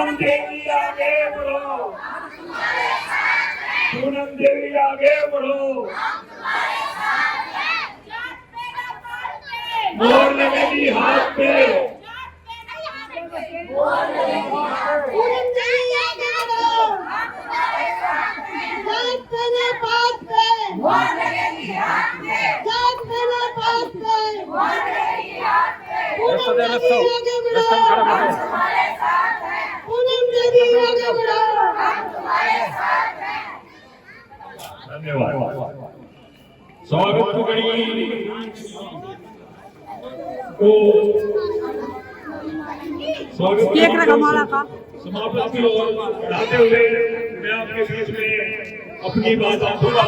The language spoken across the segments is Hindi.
पूनम देवी आगे बढ़ो, पूनम देवी आगे बढ़ो, मोर लगेगी हाथ पे, पूनम देवी आगे बढ़ो, जात पहने पात पे, मोर लगेगी हाथ पे, जात पहने पात पे, मोर लगेगी हाथ पे, पूनम देवी आगे बढ़ो, हम तुम्हारे साथ हैं, पूनम देवी आगे बढ़ो, हम तुम्हारे साथ हैं। धन्यवाद। स्वागत की घड़ी को स्वागत का समापन की ओर बढ़ाते हुए मैं आपके बीच में अपनी बात रखूंगा।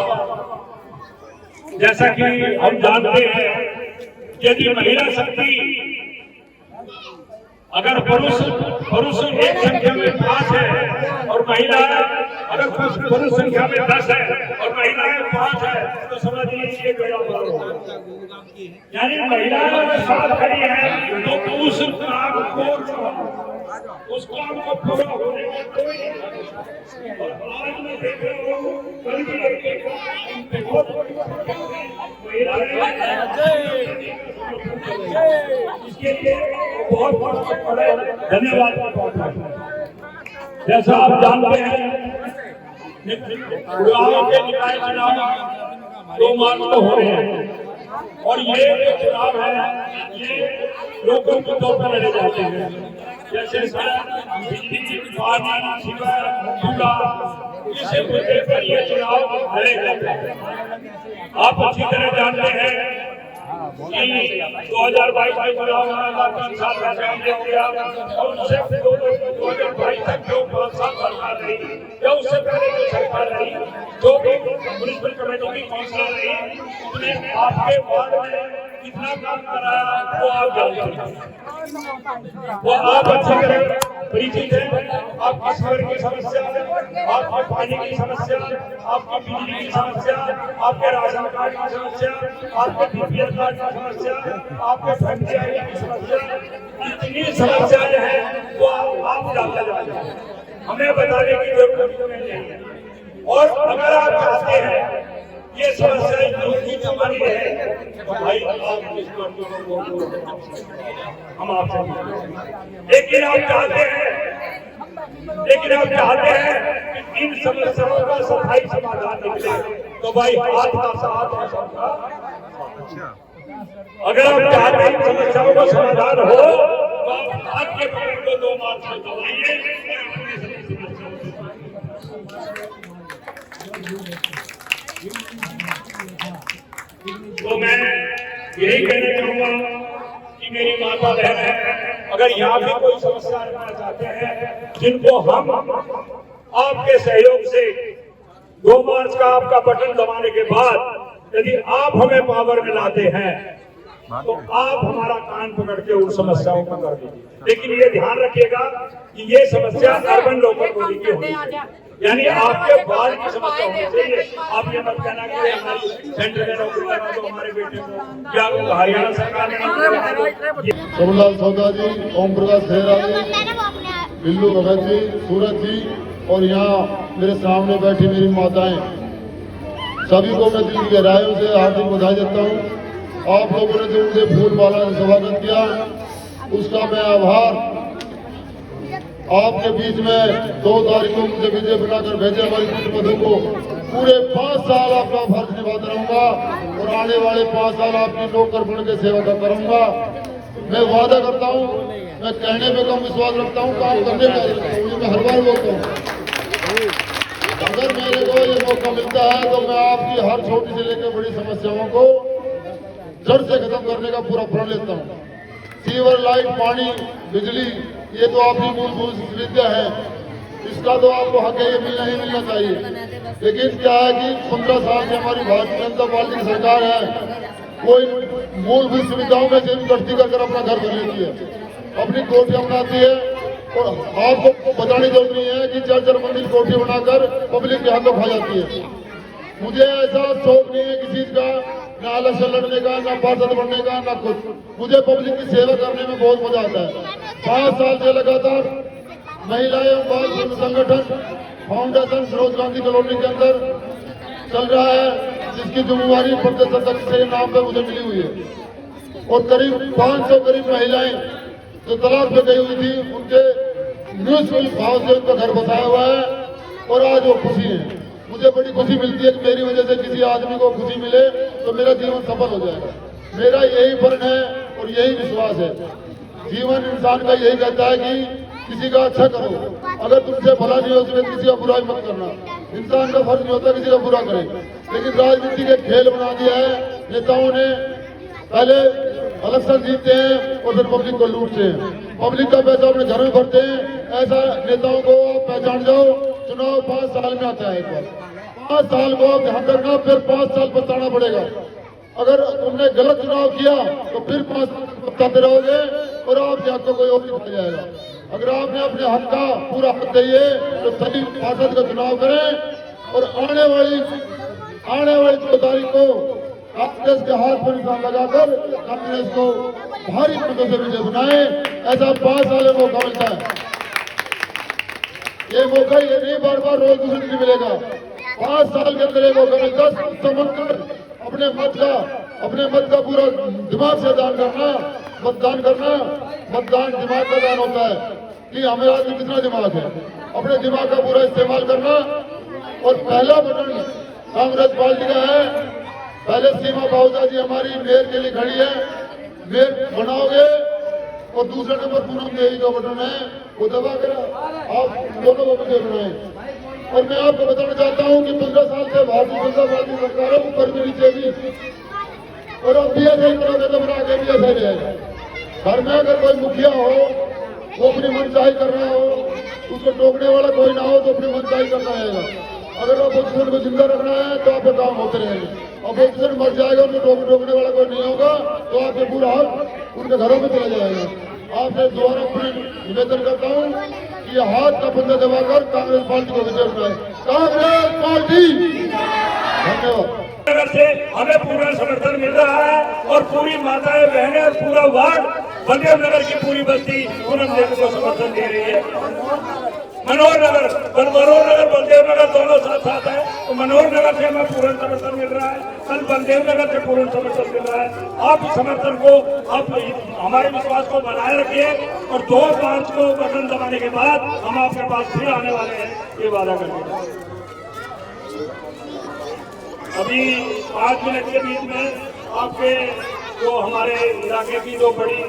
जैसा कि हम जानते हैं, यदि महिला शक्ति अगर पुरुष एक संख्या में 5 है और महिला अगर पुरुष संख्या में 10 है और महिलाएं 5 है तो समझ लीजिए यानी महिलाएं अगर साथ खड़ी है तो उस काम को पूरा होने में कोई आज मैं देख रहा हूँ कल भी इसके लिए बहुत बहुत धन्यवाद। जैसा आप जानते हैं चुनाव के निकाय चुनाव 2 मार्च को हो रहे हैं और ये जो चुनाव है ये लोगों के तौर पर लड़े जाते हैं। जैसे सड़क, बिजली, पानी, सीवर, चूल्हा, इसे मुद्दे पर ये चुनाव लड़े जाते हैं। आप अच्छी तरह जानते हैं कि 2022 में चुनाव हमारा 3 साल पहले हमने किया और उससे 2022 तक जो 5 साल सरकार रही या उससे पहले जो सरकार रही जो भी म्युनिसिपल कमेटी की काउंसिलर रही उसने आपके वार्ड में कितना काम कराया वो आप जानते हैं, वो आप अच्छी तरह परिचित है। आपकी सड़क की समस्या, आपकी पानी की समस्या, आपकी बिजली की समस्या, आपके राशन कार्ड की समस्या, आपके बीपीएल कार्ड की समस्या, आपके पंचायत की समस्या, इतनी समस्याएं हैं वो आप जानते हैं, हमें बताने की जरूरत नहीं है। और अगर आप चाहते हैं ये समस्याएं दूर की हमारी है तो भाई आप इसको हम आपसे लेकिन आप चाहते हैं कि इन समस्याओं का सफाई समाधान निकले तो भाई हाथ का साथ है सबका। अगर आप चाहते हैं समस्याओं का समाधान हो तो आप हाथ के पकड़ को 2 मार्च में दबाइए। तो मैं यही कहना चाहूंगा कि मेरी माता बहन है, अगर यहाँ भी कोई समस्या रखना चाहते हैं जिनको हम आपके सहयोग से 2 मार्च का आपका बटन दबाने के बाद यदि आप हमें पावर में लाते हैं तो आप हमारा कान पकड़ के उन समस्याओं को कर दीजिए। लेकिन ये ध्यान रखिएगा कि ये समस्या अर्बन लोकल बॉडी की होनी चाहिए, यानी आपके बाद की समस्या होनी चाहिए। आप ये मत कहना कि हमारी सेंटर में नौकरी करा दो हमारे बेटे को या हरियाणा सरकार में नौकरी करा दो। सोमलाल सौदा जी, ओम प्रकाश खेरा जी, बिल्लू भगत जी, सूरज जी और यहाँ मेरे सामने बैठी मेरी माताएं, सभी को मैं दिल की गहराइयों से हार्दिक बधाई देता हूँ। आप लोगों ने जो मुझे फूल माला से स्वागत किया उसका मैं आभार। आपके बीच में 2 तारीख को मुझे विजय बनाकर भेजे हमारी पुत्रवधू को पूरे 5 साल आपका फर्ज निभाता रहूंगा और आने वाले 5 साल आपकी नौकर बन के सेवा करता रहूंगा। मैं वादा करता हूँ, मैं कहने में कम विश्वास रखता हूँ, काम करने में रखता हूँ, ये मैं हर बार बोलता हूँ। अगर मेरे को ये मौका मिलता है तो मैं आपकी हर छोटी से लेकर बड़ी समस्याओं को जड़ से खत्म करने का पूरा प्रण लेता हूँ। सीवर, लाइट, पानी, बिजली ये तो आपकी मूलभूत सुविधा है, इसका तो आपको हक है, ये मिलना ही मिलना चाहिए। लेकिन क्या है कि 15 साल से हमारी भारतीय जनता पार्टी की सरकार है, कोई मूलभूत सुविधाओं में से कटती कर अपना घर बन लेती है, अपनी कोठियां बनाती है और आपको बताने जरूरत नहीं है कि 4-4 मंजिल कोठी बनाकर पब्लिक के हाथों खा जाती है। मुझे ऐसा शौक नहीं है किसी चीज का, ना इलेक्शन लड़ने का, ना पार्षद बनने का, ना कुछ। मुझे पब्लिक की सेवा करने में बहुत मजा आता है। 5 साल से लगातार महिला एवं बाल श्रम संगठन फाउंडेशन फिरोज गांधी कॉलोनी के अंदर चल रहा है, जिसकी जिम्मेवारी प्रदेश अध्यक्ष के नाम पे मुझे मिली हुई है। और करीब 500 करीब महिलाएं जो तलाक पे गई हुई थी, उनके म्यूचुअल भाव से उनका घर बसाया हुआ है और आज वो खुशी है। मुझे बड़ी खुशी मिलती है कि मेरी वजह से किसी आदमी को खुशी मिले तो मेरा जीवन सफल हो जाएगा। मेरा यही प्रण है और यही विश्वास है। जीवन इंसान का यही कहता है कि किसी का अच्छा करो, अगर तुमसे भला नहीं हो तो किसी का बुराई मत करना। इंसान का फर्ज नहीं होता किसी का बुरा करे, लेकिन राजनीति के खेल बना दिया है नेताओं ने। पहले इलेक्शन जीतते हैं और फिर पब्लिक को लूटते हैं, पब्लिक का पैसा अपने घर में भरते हैं। ऐसा नेताओं को पहचान जाओ। चुनाव 5 साल में आता है, एक बार 5 साल को ध्यान रखना, फिर 5 साल बताना पड़ेगा। अगर तुमने गलत चुनाव किया तो फिर 5 साल बताते रहोगे और आपके हक को कोई और नहीं खा जाएगा। अगर आपने अपने हक का पूरा हक दिए तो सही पार्षद का चुनाव करें और आने वाली 2 तारीख को कांग्रेस के हाथ पर निशान लगाकर कांग्रेस को भारी मतों से विजय बनाए। ऐसा 5 साल में मौका मिलता है। ये मौका ये नहीं बार बार रोज दूसरे दिन मिलेगा। 5 साल के अंदर ये मौका मिलता है। समझकर अपने मत का पूरा दिमाग से मतदान करना। मतदान दिमाग का दान होता है कि हमें आदमी कितना दिमाग है, अपने दिमाग का पूरा इस्तेमाल करना। और पहला बटन कांग्रेस पार्टी का है। पहले सीमा बहुजा जी हमारी मेयर के लिए खड़ी है, मेयर बनाओगे। और दूसरे नंबर पूनम देवी का बटन है, वो दबा कर आप दोनों को मुझे बनाए। और मैं आपको बताना चाहता हूँ कि 15 साल से भारतीय जनता पार्टी सरकारों ऊपर के नीचे भी, और अब भी ऐसे ही करोगे तो बना के भी ऐसा ही रहेगा। घर में अगर कोई मुखिया हो, वो अपनी मनचाही कर रहा हो, उसको टोकने वाला कोई ना हो तो अपनी मनचाही करना रहेगा। अगर अपोजिशन को जिंदा रखना है तो आपके काम होते रहेंगे। अपोजिशन मर जाएगा, उनको टोकने वाला कोई नहीं होगा तो आपके पूरा हाथ उनके घरों में चला जाएगा। आपसे दोबारा फिर निवेदन करता हूँ कि ये हाथ का बंदा दबाकर कांग्रेस पार्टी को विजय बनाए। कांग्रेस पार्टी। धन्यवाद। नगर से हमें पूरा समर्थन मिल रहा है और पूरी माताएं बहनें और पूरा वार्ड बलदेव नगर की पूरी बस्ती पूनम देवी को समर्थन दे रही है। मनोहर नगर बलदेव नगर दोनों साथ है, तो मनोहर नगर से हमें पूर्ण समर्थन मिल रहा है, कल बलदेव नगर से पूर्ण समर्थन मिल रहा है। आप इस समर्थन को, आप हमारे विश्वास को बनाए रखिए और 2-5 को बटन दबाने के बाद हम आपके पास फिर आने वाले हैं, ये वादा करके। अभी 5 मिनट के बीच में आपके जो हमारे इलाके की जो बड़ी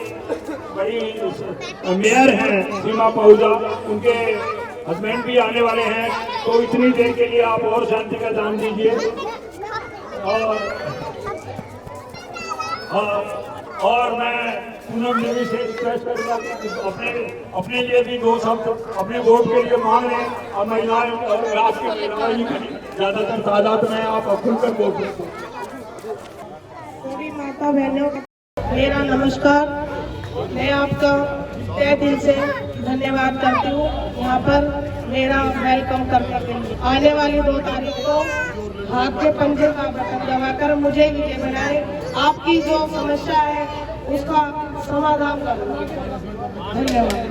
मेयर हैं सीमा पहुजा, उनके हस्बैंड भी आने वाले हैं, तो इतनी देर के लिए आप और शांति का दान दीजिए। और मैं पूनम देवी से रिक्वेस्ट करूँगा अपने लिए भी 2 शब्द अपने वोट के लिए मांग रहे हैं। और महिलाएं और राष्ट्र की महिलाएं ज्यादातर तादाद में आप खुलकर वोट दें। सभी माता बहनों मेरा नमस्कार। मैं आपका तहे दिल से धन्यवाद करती हूँ यहाँ पर मेरा वेलकम करने के लिए। आने वाली 2 तारीख को हाथ के पंजे का बटन दबाकर मुझे विजय बनाए। आपकी जो समस्या है उसका समाधान करूँगी। धन्यवाद।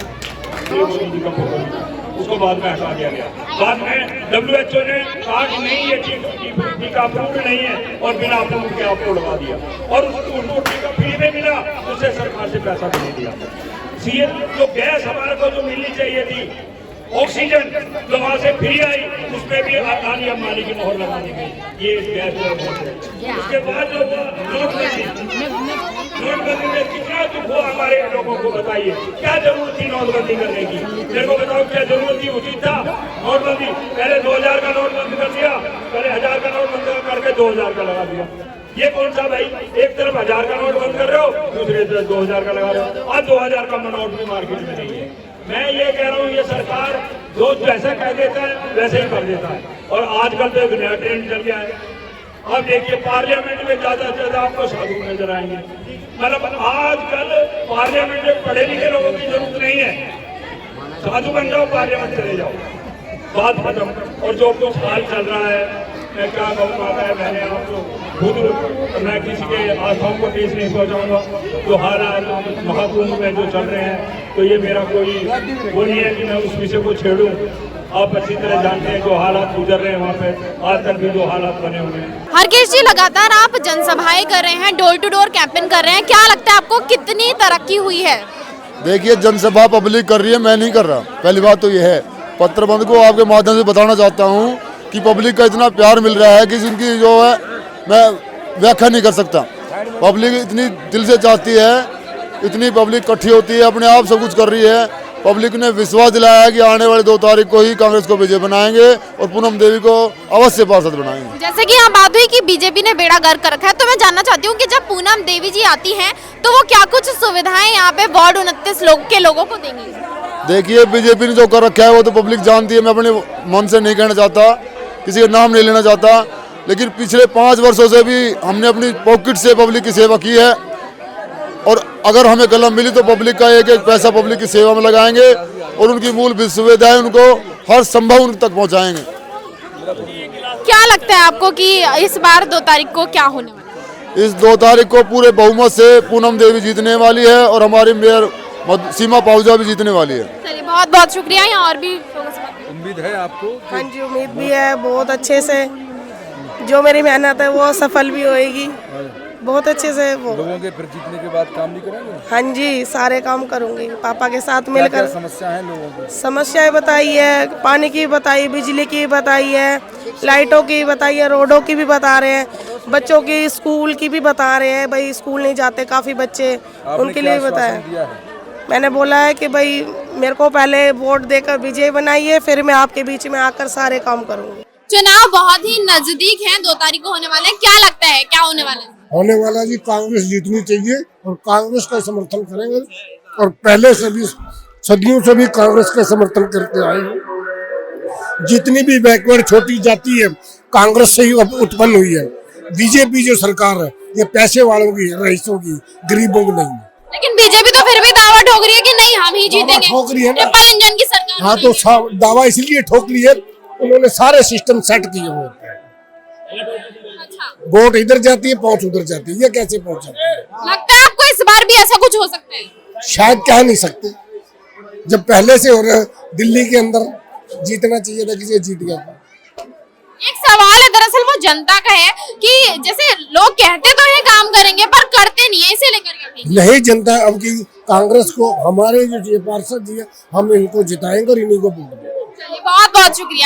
उसको बाद में हटा दिया गया। बाद में WHO ने कहा कि नहीं, ये टीका अप्रूव्ड नहीं है और बिना अप्रूव के आपको लगा दिया और उसको टीका फ्री में मिला, उससे सरकार से पैसा भी नहीं दिया। सीएम जो गैस हमारे को जो मिलनी चाहिए थी, ऑक्सीजन जो वहां से फ्री आई, उसमें भी अदानी अंबानी की मोहर लगा दी गई। ये गैस है। उसके बाद जो नोटबंदी में कितना दुख हुआ हमारे लोगों को, बताइए क्या जरूरत थी नोटबंदी करने की? मेरे को बताओ क्या जरूरत थी? उचित था नोटबंदी? पहले 2000 का नोट बंद कर दिया, पहले 1000 का नोट बंद करके 2000 का लगा दिया। ये कौन सा भाई? एक तरफ 1000 का नोट बंद कर रहे हो, दूसरी तरफ 2000 का लगा रहे हो। आज 2000 का नोट भी मार्केट में नहीं है। मैं ये कह रहा हूँ, ये सरकार जो जैसा कह देता है वैसे ही कर देता है। और आजकल तो एक नया ट्रेंड चल गया है। अब देखिए पार्लियामेंट में ज्यादा से ज्यादा आपको साधु नजर आएंगे। मतलब आजकल पार्लियामेंट में पढ़े लिखे लोगों की जरूरत नहीं है, साधु बन जाओ, पार्लियामेंट चले जाओ, बात खत्म। और जो कुछ हाल चल रहा है, मैं क्या कहूँ, आता है मैंने आपको खुद, मैं किसी के आस्थाओं को ठेस नहीं पहुँचाऊंगा। जो हाल महाकुंभ में जो चल रहे हैं, तो ये मेरा कोई वो नहीं है कि मैं उस विषय को छेड़ूं। आप अच्छी तरह जानते हैं जो हालात गुजर रहे हैं वहाँ पे, आज तक भी जो हालात बने हुए हैं। हरकेश जी, लगातार आप जनसभाएं कर रहे हैं, डोर टू डोर कैंपेन कर रहे हैं, क्या लगता है आपको कितनी तरक्की हुई है? देखिए, जनसभा पब्लिक कर रही है, मैं नहीं कर रहा। पहली बात तो ये है। पत्र बंधु को आपके माध्यम से बताना चाहता हूँ कि पब्लिक का इतना प्यार मिल रहा है कि जिनकी जो है मैं व्याख्या नहीं कर सकता। पब्लिक इतनी दिल से चाहती है, इतनी पब्लिक इकट्ठी होती है, अपने आप सब कुछ कर रही है। पब्लिक ने विश्वास दिलाया है कि आने वाले 2 तारीख को ही कांग्रेस को विजय बनाएंगे और पूनम देवी को अवश्य पार्षद बनाएंगे। जैसे कि यहाँ बात हुई कि बीजेपी ने बेड़ा गर्क कर रखा है, तो मैं जानना चाहती हूँ कि जब पूनम देवी जी आती हैं तो वो क्या कुछ सुविधाएं यहाँ पे वार्ड 29 के लोगों को देंगी? देखिए, बीजेपी ने जो कर रखा है वो तो पब्लिक जानती है। मैं अपने मन से नहीं कहना चाहता, किसी का नाम नहीं लेना चाहता, लेकिन पिछले 5 वर्षों से भी हमने अपनी पॉकेट से पब्लिक की सेवा की है और अगर हमें कलम मिली तो पब्लिक का एक पैसा पब्लिक की सेवा में लगाएंगे और उनकी मूल सुविधाएं उनको हर संभव उन तक पहुंचाएंगे। क्या लगता है आपको कि इस बार 2 तारीख को क्या होने वाला है? इस 2 तारीख को पूरे बहुमत से पूनम देवी जीतने वाली है और हमारी मेयर सीमा पाहुजा भी जीतने वाली है। चलिए, बहुत बहुत शुक्रिया। यहाँ और भी उम्मीद है आपको? हाँ जी, उम्मीद भी है बहुत अच्छे से। जो मेरी मेहनत है वो सफल भी होएगी बहुत अच्छे से। वो लोगों के फिर जीतने के बाद काम नहीं करेंगे? हाँ जी, सारे काम करूंगी पापा के साथ क्या मिलकर। समस्या है लोगों की? समस्याएं बताई है, पानी की बताई, बिजली की बताई है, लाइटों की बताई है, रोडों की भी बता रहे हैं, बच्चों की स्कूल की भी बता रहे हैं। भाई स्कूल नहीं जाते काफ़ी बच्चे, उनके लिए भी बताया। दिया है? मैंने बोला है कि भाई मेरे को पहले वोट देकर विजय बनाइए, फिर मैं आपके बीच में आकर सारे काम करूँगी। चुनाव बहुत ही नजदीक है, 2 तारीख को होने वाले हैं, क्या लगता है क्या होने वाला है? होने वाला जी, कांग्रेस जीतनी चाहिए और कांग्रेस का समर्थन करेंगे और पहले से भी सदियों से भी कांग्रेस का समर्थन करते आए हैं। जितनी भी बैकवर्ड छोटी जाति है कांग्रेस से ही उत्पन्न हुई है। बीजेपी जो सरकार है ये पैसे वालों की है, रईसों की, गरीबों की नहीं है। लेकिन बीजेपी तो फिर भी दावा ठोक रही है कि नहीं हम ही जीतेंगे, ठोक रही है ना। ट्रिपल इंजन की सरकार। हाँ, तो दावा इसलिए ठोक रही है, उन्होंने सारे सिस्टम सेट किए हुए हैं। वोट इधर जाती है, पहुंच उधर जाती है, ये कैसे पहुंच जाती है? लगता है आपको इस बार भी ऐसा कुछ हो सकता है? शायद कह नहीं सकते, जब पहले से हो रहा है। दिल्ली के अंदर जीतना चाहिए था, किसी जीत गया। एक सवाल है दरअसल वो जनता का है कि जैसे लोग कहते तो है काम करेंगे पर करते नहीं है, इसे लेकर नहीं, जनता अब की कांग्रेस को, हमारे जो पार्षद जी है, हम इनको जिताएंगे और इन्हीं को वोट देंगे। बहुत बहुत शुक्रिया।